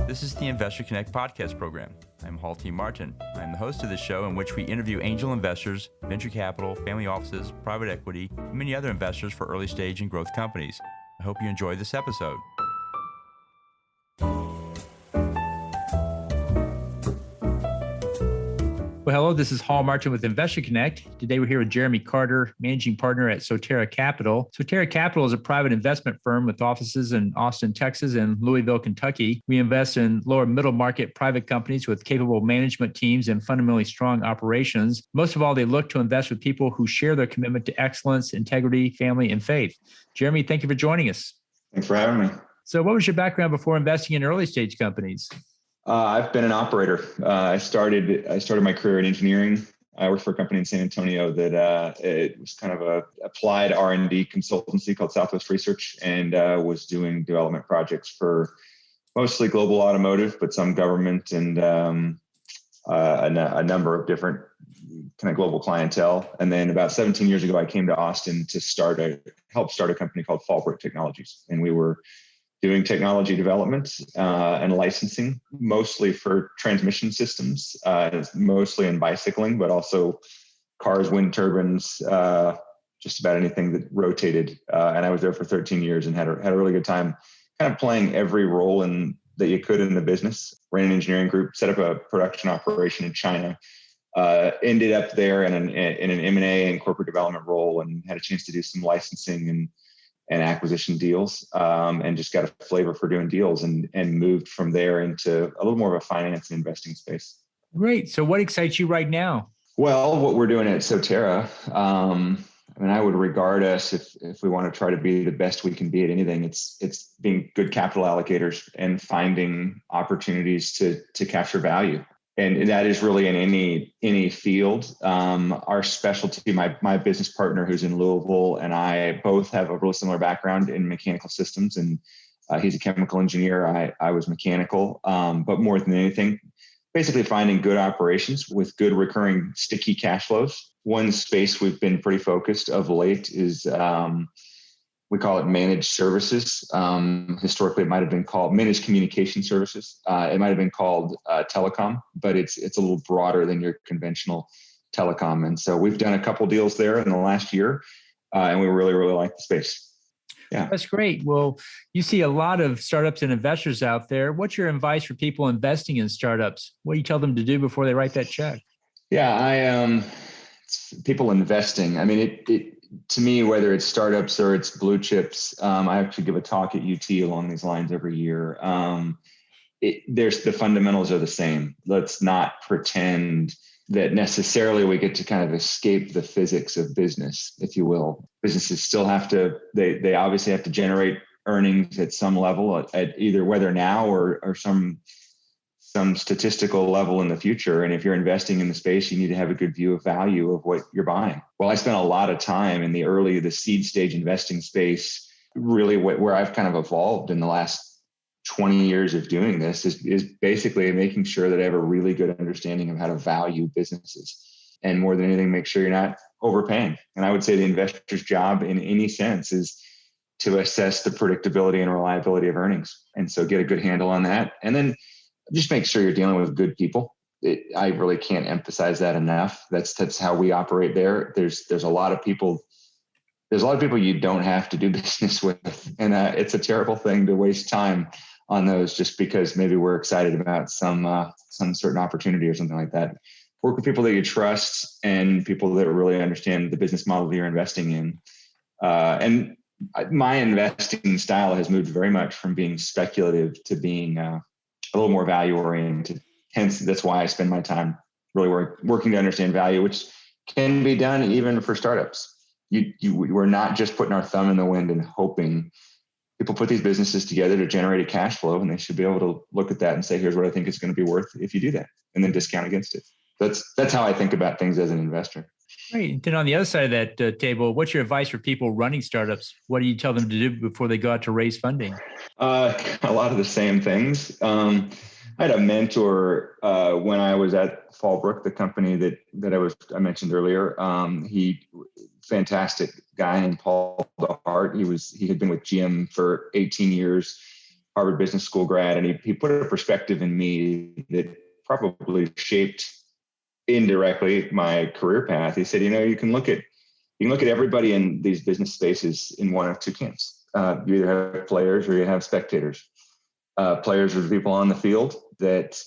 This is the Investor Connect podcast program. I'm Hall T. Martin. I'm the host of this show in which we interview angel investors, venture capital, family offices, private equity, and many other investors for early stage and growth companies. I hope you enjoy this episode. Well, hello, this is Hall Martin with Investor Connect. Today we're here with Jeremy Carter, managing partner at Soterra Capital. Soterra Capital is a private investment firm with offices in Austin, Texas and Louisville, Kentucky. We invest in lower middle market private companies with capable management teams and fundamentally strong operations. Most of all, they look to invest with people who share their commitment to excellence, integrity, family, and faith. Jeremy, thank you for joining us. Thanks for having me. So what was your background before investing in early stage companies? I've been an operator. I started my career in engineering. I worked for a company in San Antonio that it was kind of a applied R&D consultancy called Southwest Research, and was doing development projects for mostly global automotive, but some government and a number of different kind of global clientele. And then about 17 years ago, I came to Austin to help start a company called Fallbrook Technologies, and we were doing technology development and licensing, mostly for transmission systems, mostly in bicycling, but also cars, wind turbines, just about anything that rotated. And I was there for 13 years and had a really good time kind of playing every role that you could in the business. Ran an engineering group, set up a production operation in China, ended up there in an M&A and corporate development role, and had a chance to do some licensing and acquisition deals, and just got a flavor for doing deals and moved from there into a little more of a finance and investing space. Great. So what excites you right now? Well, what we're doing at Soterra, I would regard us, if we want to try to be the best we can be at anything, it's being good capital allocators and finding opportunities to capture value. And that is really in any field. Our specialty, my business partner who's in Louisville and I both have a really similar background in mechanical systems, and he's a chemical engineer. I was mechanical, but more than anything, basically finding good operations with good recurring sticky cash flows. One space we've been pretty focused of late is we call it managed services. Historically, it might have been called managed communication services. It might have been called telecom, but it's a little broader than your conventional telecom. And so we've done a couple deals there in the last year, and we really, really like the space. Yeah, that's great. Well, you see a lot of startups and investors out there. What's your advice for people investing in startups? What do you tell them to do before they write that check? Yeah, people investing. I mean, it to me, whether it's startups or it's blue chips, I actually give a talk at UT along these lines every year. There's the fundamentals are the same. Let's not pretend that necessarily we get to kind of escape the physics of business, if you will. Businesses still have to, they obviously have to generate earnings at some level, at either whether now or some statistical level in the future. And if you're investing in the space, you need to have a good view of value of what you're buying. Well, I spent a lot of time in the seed stage investing space, really where I've kind of evolved in the last 20 years of doing this is basically making sure that I have a really good understanding of how to value businesses. And more than anything, make sure you're not overpaying. And I would say the investor's job in any sense is to assess the predictability and reliability of earnings. And so get a good handle on that. And then just make sure you're dealing with good people. I really can't emphasize that enough. That's how we operate there. There's a lot of people. There's a lot of people you don't have to do business with, and it's a terrible thing to waste time on those just because maybe we're excited about some certain opportunity or something like that. Work with people that you trust and people that really understand the business model that you're investing in. And my investing style has moved very much from being speculative to being a little more value oriented. Hence, that's why I spend my time really working to understand value, which can be done even for startups. We're not just putting our thumb in the wind and hoping. People put these businesses together to generate a cash flow, and they should be able to look at that and say, here's what I think it's going to be worth if you do that, and then discount against it. That's how I think about things as an investor. Great. Then on the other side of that table, what's your advice for people running startups? What do you tell them to do before they go out to raise funding? A lot of the same things. I had a mentor when I was at Fallbrook, the company that I mentioned earlier. He fantastic guy named Paul DeHart. He had been with GM for 18 years, Harvard Business School grad, and he put a perspective in me that probably shaped indirectly my career path. He said, you can look at everybody in these business spaces in one of two camps. You either have players or you have spectators. Players are the people on the field that,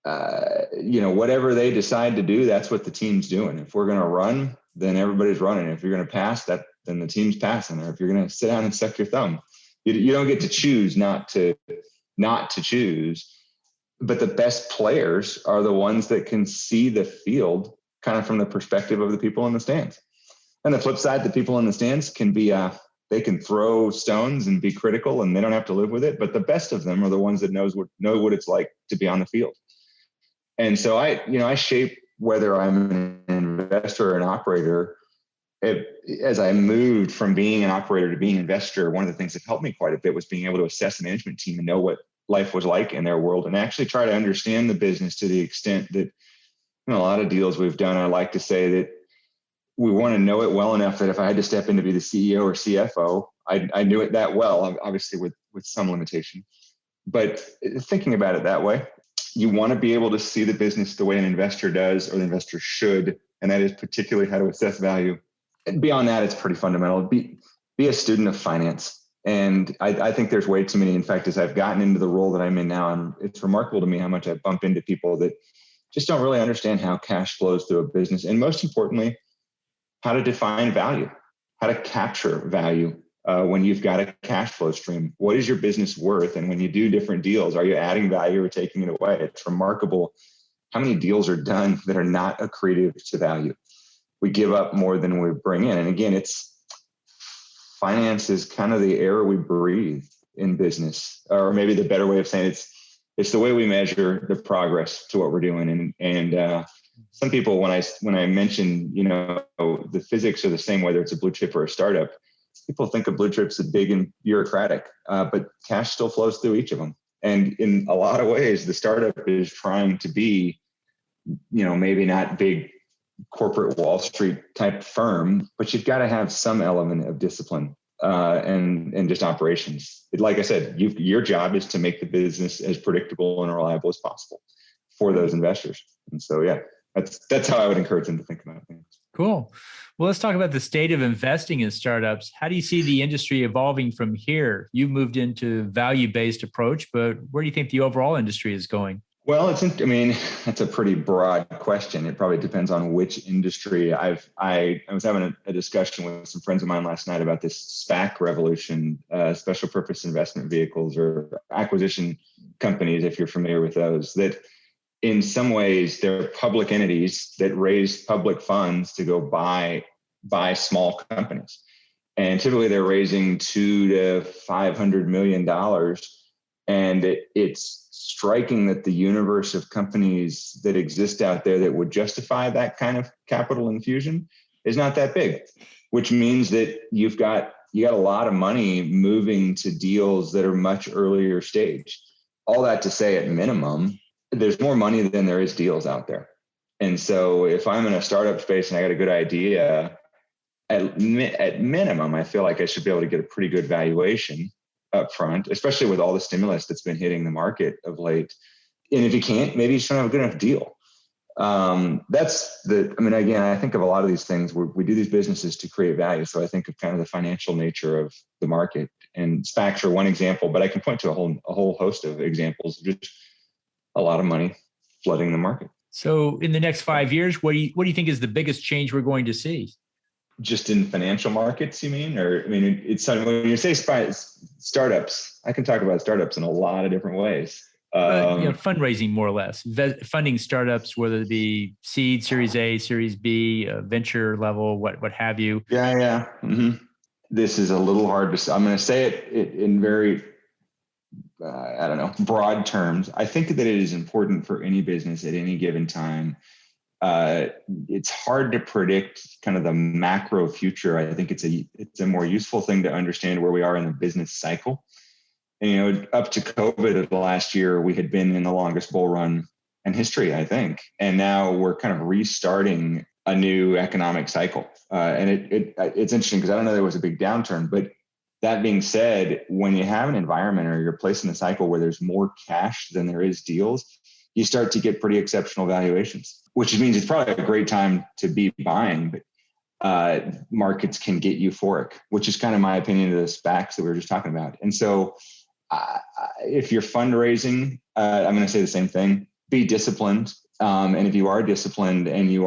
whatever they decide to do, that's what the team's doing. If we're going to run, then everybody's running. If you're going to pass, then the team's passing. Or if you're going to sit down and suck your thumb, you don't get to choose not to choose. But the best players are the ones that can see the field kind of from the perspective of the people in the stands. And the flip side, the people in the stands can be, they can throw stones and be critical, and they don't have to live with it. But the best of them are the ones that know what it's like to be on the field. And so I shape whether I'm an investor or an operator. As I moved from being an operator to being an investor, one of the things that helped me quite a bit was being able to assess the management team and know what life was like in their world, and actually try to understand the business to the extent that, a lot of deals we've done, I like to say that we want to know it well enough that if I had to step in to be the CEO or CFO, I knew it that well, obviously with some limitation. But thinking about it that way, you want to be able to see the business the way an investor does, or the investor should, and that is particularly how to assess value. And beyond that, it's pretty fundamental. Be a student of finance. And I think there's way too many. In fact, as I've gotten into the role that I'm in now, it's remarkable to me how much I bump into people that just don't really understand how cash flows through a business. And most importantly, how to define value, how to capture value when you've got a cash flow stream. What is your business worth? And when you do different deals, are you adding value or taking it away? It's remarkable how many deals are done that are not accretive to value. We give up more than we bring in. And again, finance is kind of the air we breathe in business, or maybe the better way of saying it's the way we measure the progress to what we're doing. And some people, when I mention, the physics are the same, whether it's a blue chip or a startup, people think of blue chips as big and bureaucratic, but cash still flows through each of them. And in a lot of ways, the startup is trying to be, maybe not big corporate Wall Street type firm, but you've got to have some element of discipline and just operations. Like I said, your job is to make the business as predictable and reliable as possible for those investors. And so, yeah, that's how I would encourage them to think about things. Cool. Well, let's talk about the state of investing in startups. How do you see the industry evolving from here? You've moved into value-based approach, but where do you think the overall industry is going? Well, that's a pretty broad question. It probably depends on which industry. I was having a discussion with some friends of mine last night about this SPAC revolution, special purpose investment vehicles or acquisition companies, if you're familiar with those, that in some ways they're public entities that raise public funds to go buy small companies. And typically they're raising $200 to $500 million. And it's striking that the universe of companies that exist out there that would justify that kind of capital infusion is not that big, which means that you got a lot of money moving to deals that are much earlier stage. All that to say, at minimum, there's more money than there is deals out there. And so if I'm in a startup space and I got a good idea, at minimum, I feel like I should be able to get a pretty good valuation up front, especially with all the stimulus that's been hitting the market of late. And if you can't, maybe you just don't have a good enough deal. Again, I think of a lot of these things where we do these businesses to create value. So I think of kind of the financial nature of the market, and SPACs are one example, but I can point to a whole host of examples of just a lot of money flooding the market. So in the next 5 years, what do you think is the biggest change we're going to see? Just in financial markets, you mean? It's when you say startups, I can talk about startups in a lot of different ways. Fundraising, more or less, funding startups, whether it be seed, Series A, Series B, venture level, what have you. Yeah. Mm-hmm. This is a little hard to say. I'm going to say it in very, broad terms. I think that it is important for any business at any given time. It's hard to predict kind of the macro future. I think it's a more useful thing to understand where we are in the business cycle. And, up to COVID last year, we had been in the longest bull run in history, I think. And now we're kind of restarting a new economic cycle. And it's interesting because I don't know there was a big downturn, but That being said, when you have an environment or you're placed in a cycle where there's more cash than there is deals, you start to get pretty exceptional valuations, which means it's probably a great time to be buying, but markets can get euphoric, which is kind of my opinion of the SPACs that we were just talking about. And so if you're fundraising, I'm going to say the same thing, be disciplined. And if you are disciplined and you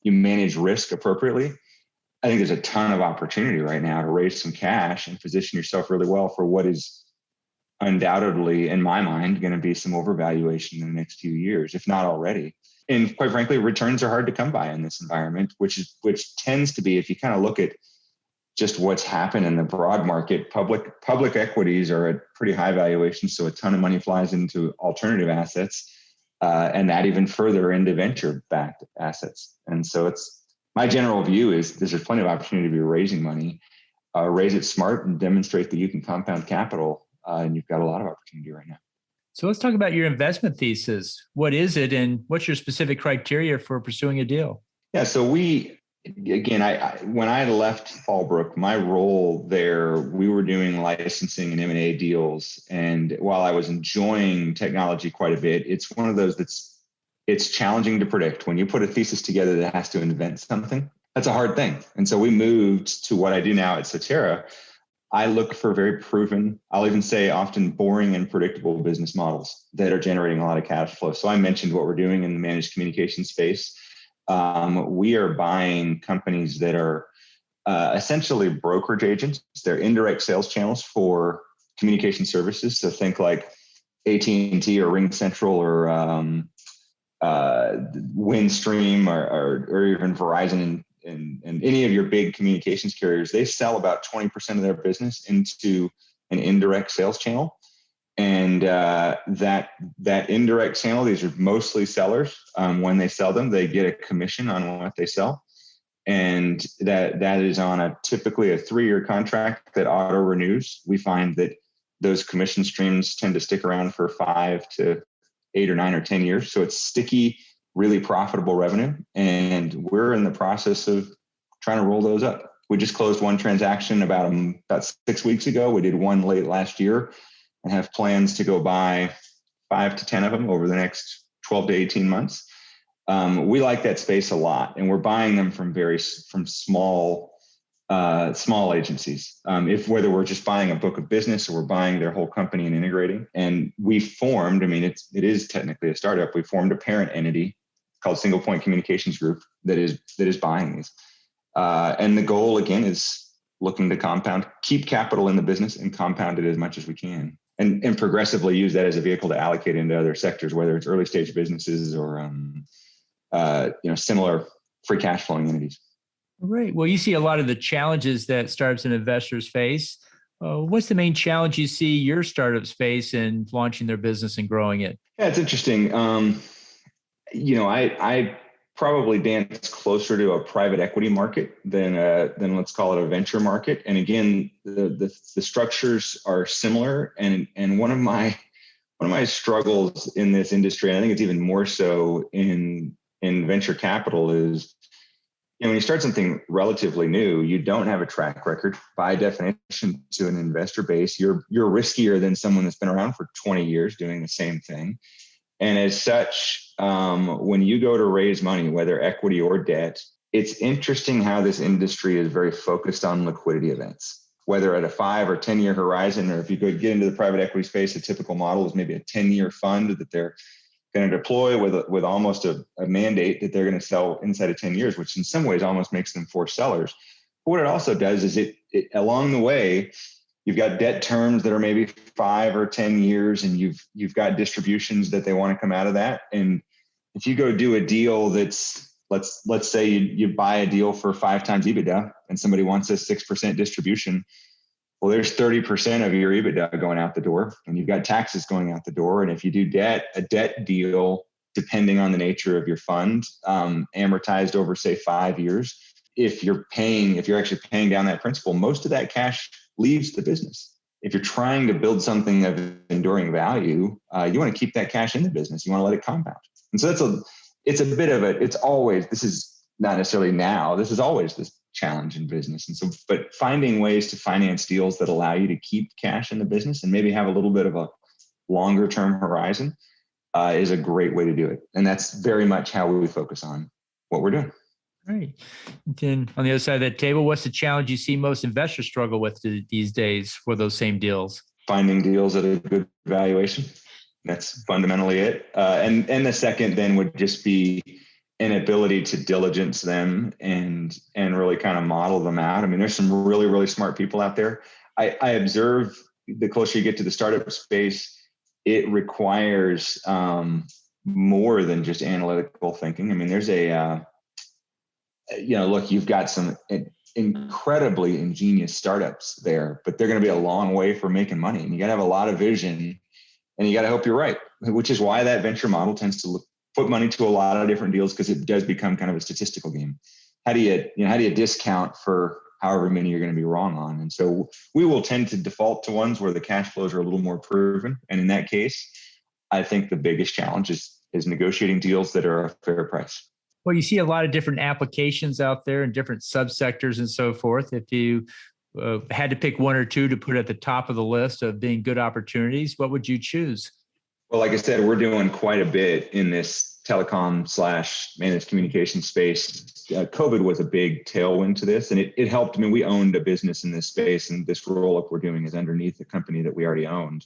manage risk appropriately, I think there's a ton of opportunity right now to raise some cash and position yourself really well for what is undoubtedly, in my mind, going to be some overvaluation in the next few years, if not already. And quite frankly, returns are hard to come by in this environment, which tends to be, if you kind of look at just what's happened in the broad market, public equities are at pretty high valuations, so a ton of money flies into alternative assets, and that even further into venture-backed assets. And so my general view is there's plenty of opportunity to be raising money, raise it smart and demonstrate that you can compound capital, and you've got a lot of opportunity right now. So let's talk about your investment thesis. What is it, and what's your specific criteria for pursuing a deal? Yeah, so when I left Fallbrook, my role there, we were doing licensing and M&A deals. And while I was enjoying technology quite a bit, it's one of those it's challenging to predict. When you put a thesis together that has to invent something, that's a hard thing. And so we moved to what I do now at Soterra. I look for very proven, I'll even say often boring and predictable business models that are generating a lot of cash flow. So I mentioned what we're doing in the managed communication space. We are buying companies that are essentially brokerage agents. They're indirect sales channels for communication services. So think like AT&T or RingCentral or Windstream or even Verizon and any of your big communications carriers. They sell about 20% of their business into an indirect sales channel. And that indirect channel, these are mostly sellers. When they sell them, they get a commission on what they sell. And that is on typically a 3-year contract that auto renews. We find that those commission streams tend to stick around for 5 to 8 or 9 or 10 years. So it's sticky, really profitable revenue. And we're in the process of trying to roll those up. We just closed one transaction about 6 weeks ago. We did one late last year and have plans to go buy 5 to 10 of them over the next 12 to 18 months. We like that space a lot, and we're buying them from small agencies. Whether we're just buying a book of business or we're buying their whole company and integrating. And we formed, it is technically a startup. We formed a parent entity called Single Point Communications Group that is buying these. And the goal again is looking to keep capital in the business and compound it as much as we can. And progressively use that as a vehicle to allocate into other sectors, whether it's early stage businesses or similar free cash flowing entities. Right. Well, you see a lot of the challenges that startups and investors face. What's the main challenge you see your startups face in launching their business and growing it? Yeah, it's interesting. I probably dance closer to a private equity market than let's call it a venture market. And again, the structures are similar. And one of my struggles in this industry, and I think it's even more so in venture capital, is when you start something relatively new, you don't have a track record. By definition, to an investor base, you're riskier than someone that's been around for 20 years doing the same thing. And as such, when you go to raise money, whether equity or debt, it's interesting how this industry is very focused on liquidity events, whether at a 5 or 10 year horizon, or if you go get into the private equity space, a typical model is maybe a 10-year fund that they're going to deploy with almost a mandate that they're going to sell inside of 10 years, which in some ways almost makes them forced sellers. But what it also does is it along the way, you've got debt terms that are maybe 5 or 10 years, and you've got distributions that they want to come out of that. And if you go do a deal that's, let's say you buy a deal for 5 times EBITDA and somebody wants a 6% distribution, well, there's 30% of your EBITDA going out the door, and you've got taxes going out the door. And if you do a debt deal, depending on the nature of your fund, amortized over, say, 5 years, if you're actually paying down that principal, most of that cash leaves the business. If you're trying to build something of enduring value, you want to keep that cash in the business. You want to let it compound. And so it's a bit of this is not necessarily now, this is always challenge in business. And so, but finding ways to finance deals that allow you to keep cash in the business and maybe have a little bit of a longer term horizon is a great way to do it. And that's very much how we focus on what we're doing. Right. Then on the other side of that table, what's the challenge you see most investors struggle with these days for those same deals? Finding deals at a good valuation. That's fundamentally it. And the second then would just be an ability to diligence them and really kind of model them out. I mean, there's some really, really smart people out there. I observe the closer you get to the startup space, it requires more than just analytical thinking. I mean, there's look, you've got some incredibly ingenious startups there, but they're going to be a long way from making money. And you got to have a lot of vision and you got to hope you're right, which is why that venture model tends to put money to a lot of different deals because it does become kind of a statistical game. How do you discount for however many you're going to be wrong on? And so we will tend to default to ones where the cash flows are a little more proven. And in that case, I think the biggest challenge is negotiating deals that are a fair price. Well, you see a lot of different applications out there and different subsectors and so forth. If you had to pick one or two to put at the top of the list of being good opportunities, what would you choose? Well, like I said, we're doing quite a bit in this telecom/managed communication space. COVID was a big tailwind to this, and it helped. I mean, we owned a business in this space, and this roll-up we're doing is underneath the company that we already owned.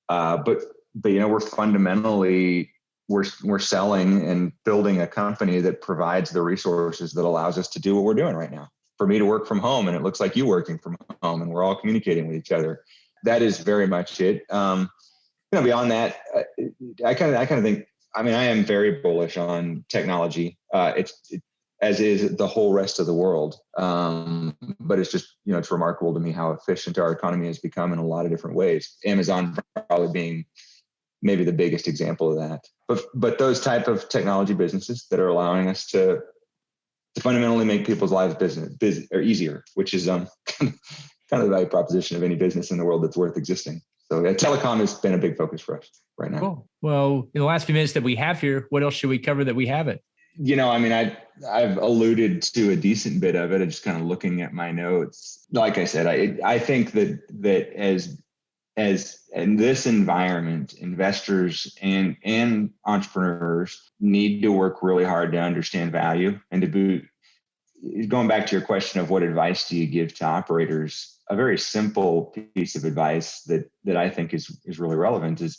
But we're fundamentally we're selling and building a company that provides the resources that allows us to do what we're doing right now. For me to work from home, and it looks like you working from home, and we're all communicating with each other. That is very much it. Beyond that, I kind of think. I mean, I am very bullish on technology. As is the whole rest of the world. But it's just it's remarkable to me how efficient our economy has become in a lot of different ways. Amazon probably being maybe the biggest example of that. But those type of technology businesses that are allowing us to fundamentally make people's lives busy or easier, which is kind of the value proposition of any business in the world that's worth existing. So telecom has been a big focus for us right now. Cool. Well, in the last few minutes that we have here, what else should we cover that we haven't? I've alluded to a decent bit of it. I'm just kind of looking at my notes. Like I said, I think that as in this environment, investors and entrepreneurs need to work really hard to understand value and to boot. Going back to your question of what advice do you give to operators, a very simple piece of advice that I think is really relevant is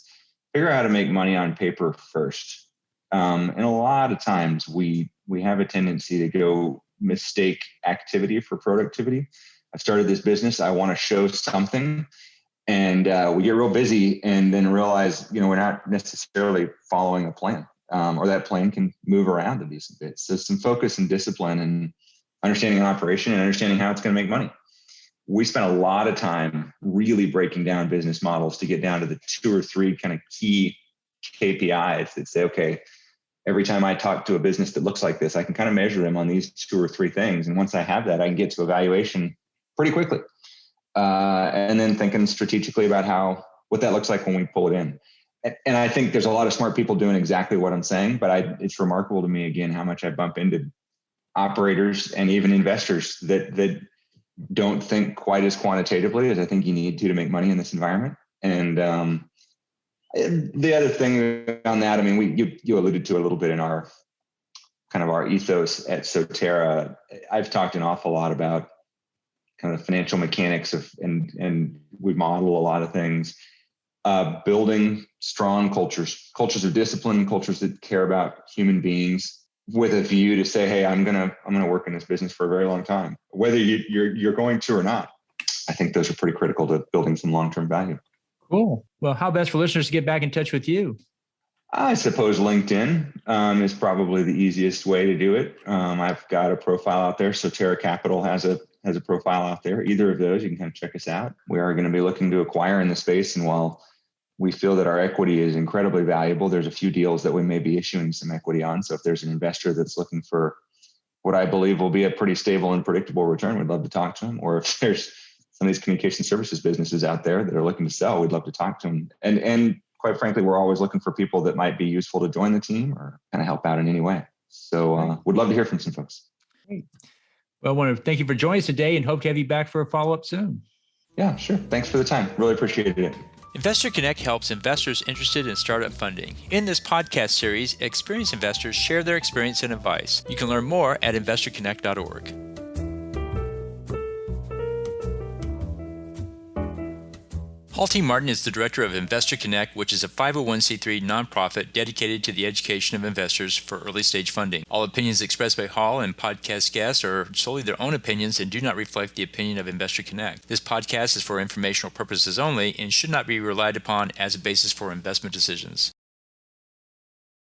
figure out how to make money on paper first. And a lot of times we have a tendency to go mistake activity for productivity. I started this business. I want to show something. And we get real busy and then realize, we're not necessarily following a plan, or that plan can move around a decent bit. So some focus and discipline and understanding an operation and understanding how it's going to make money. We spent a lot of time really breaking down business models to get down to the 2 or 3 kind of key KPIs that say, okay, every time I talk to a business that looks like this, I can kind of measure them on these 2 or 3 things. And once I have that, I can get to evaluation pretty quickly. And then thinking strategically about what that looks like when we pull it in. And I think there's a lot of smart people doing exactly what I'm saying, but it's remarkable to me, again, how much I bump into operators and even investors that don't think quite as quantitatively as I think you need to make money in this environment. And the other thing on that, I mean, you alluded to a little bit in our ethos at Soterra. I've talked an awful lot about kind of financial mechanics and we model a lot of things, building strong cultures of discipline, cultures that care about human beings with a view to say, hey, I'm gonna work in this business for a very long time, whether you're going to or not. I think those are pretty critical to building some long-term value. Cool. Well, how best for listeners to get back in touch with you? I suppose LinkedIn is probably the easiest way to do it. I've got a profile out there. Soterra Capital has a profile out there. Either of those, you can kind of check us out. We are going to be looking to acquire in the space. And while we feel that our equity is incredibly valuable, there's a few deals that we may be issuing some equity on. So if there's an investor that's looking for what I believe will be a pretty stable and predictable return, we'd love to talk to them. Or if there's some of these communication services businesses out there that are looking to sell, we'd love to talk to them. And quite frankly, we're always looking for people that might be useful to join the team or kind of help out in any way. So would love to hear from some folks. Great. Well, I want to thank you for joining us today and hope to have you back for a follow-up soon. Yeah, sure. Thanks for the time. Really appreciated it. Investor Connect helps investors interested in startup funding. In this podcast series, experienced investors share their experience and advice. You can learn more at investorconnect.org. Paul T. Martin is the director of Investor Connect, which is a 501c3 nonprofit dedicated to the education of investors for early-stage funding. All opinions expressed by Hall and podcast guests are solely their own opinions and do not reflect the opinion of Investor Connect. This podcast is for informational purposes only and should not be relied upon as a basis for investment decisions.